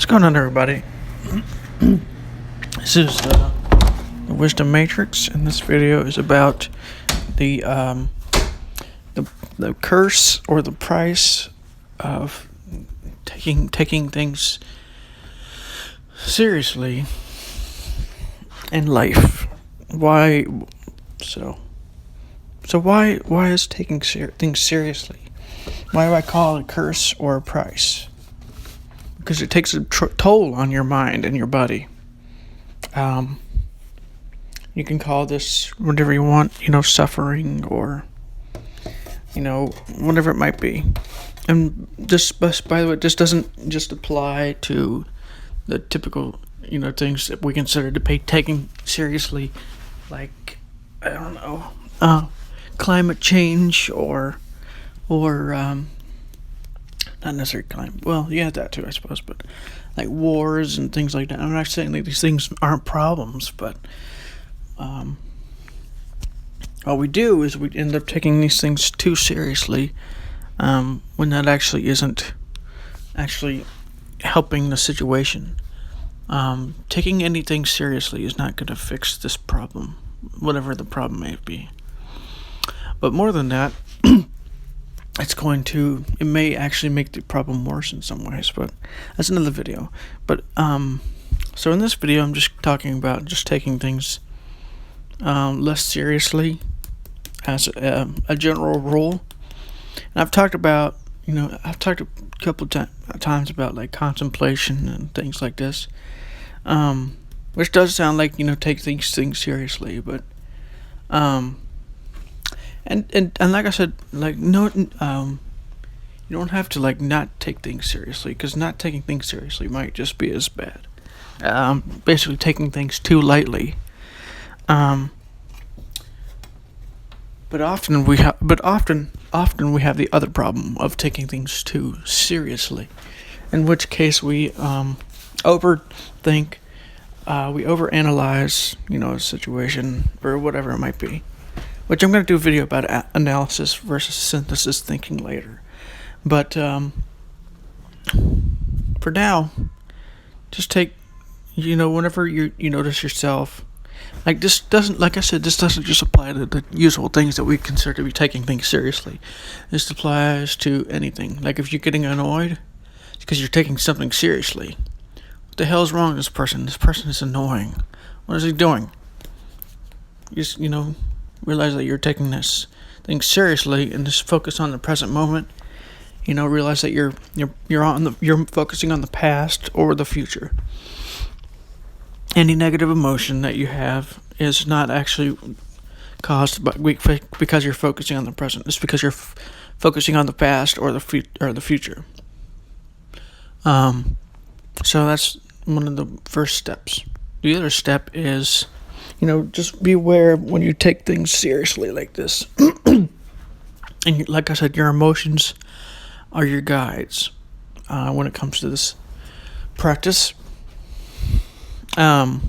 What's going on, everybody? This is the Wisdom Matrix, and this video is about the curse or the price of taking things seriously in life. Why? So why is taking things seriously? Why do I call it a curse or a price? Because it takes a toll on your mind and your body. You can call this whatever you want, suffering or, whatever it might be. And this, by the way, this doesn't just apply to the typical, things that we consider to be taken seriously, like, I don't know, climate change or not necessarily climate. Well, yeah, that too, I suppose, but like wars and things like that. I'm not saying that these things aren't problems, but all we do is we end up taking these things too seriously when that actually isn't actually helping the situation. Taking anything seriously is not going to fix this problem, whatever the problem may be. But more than that, it may actually make the problem worse in some ways, but that's another video. But, so in this video, I'm just talking about just taking things less seriously as a general rule. And I've talked about, a couple of times about like contemplation and things like this, which does sound like, take these things seriously, but, And like I said, like no, you don't have to like not take things seriously, because not taking things seriously might just be as bad. Basically taking things too lightly. But often we have the other problem of taking things too seriously, in which case we overthink, we overanalyze, a situation or whatever it might be. Which I'm going to do a video about analysis versus synthesis thinking later. But for now, just take, whenever you notice yourself, like this doesn't just apply to the usual things that we consider to be taking things seriously. This applies to anything. Like if you're getting annoyed, it's because you're taking something seriously. What the hell is wrong with this person? This person is annoying. What is he doing? Just, realize that you're taking this thing seriously and just focus on the present moment. Realize that you're focusing on the past or the future. Any negative emotion that you have is not actually caused because you're focusing on the present. It's because you're focusing on the past or the future. So that's one of the first steps. The other step is, just be aware when you take things seriously like this. And like I said, your emotions are your guides when it comes to this practice. You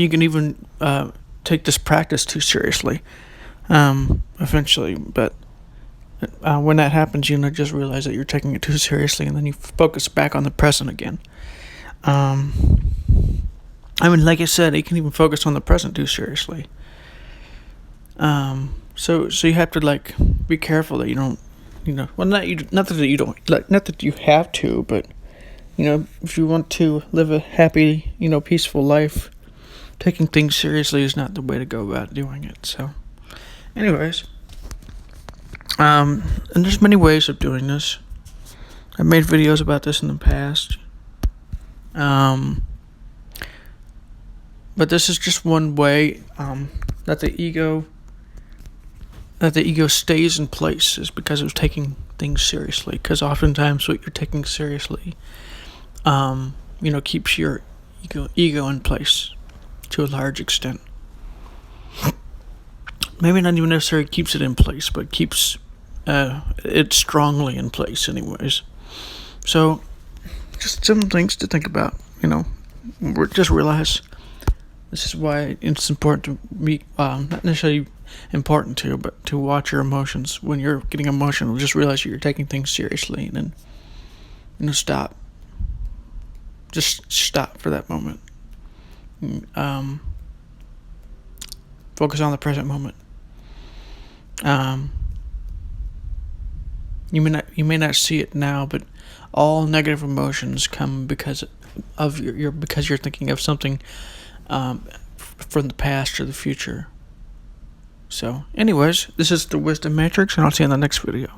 can even take this practice too seriously eventually. But when that happens, just realize that you're taking it too seriously, and then you focus back on the present again. Like I said, you can even focus on the present too seriously. So you have to be careful that you don't, not that you have to, but if you want to live a happy, peaceful life, taking things seriously is not the way to go about doing it. So, anyways, and there's many ways of doing this. I've made videos about this in the past. But this is just one way that the ego stays in place, is because of taking things seriously. Because oftentimes what you're taking seriously, keeps your ego in place to a large extent. Maybe not even necessarily keeps it in place, but keeps it strongly in place anyways. So just some things to think about, just realize this is why it's important to be, not necessarily important to, but to watch your emotions. When you're getting emotional, just realize you're taking things seriously, and then, stop. Just stop for that moment. Focus on the present moment. You may not see it now, but all negative emotions come because of because you're thinking of something from the past or the future. So, anyways, this is the Wisdom Matrix, and I'll see you in the next video.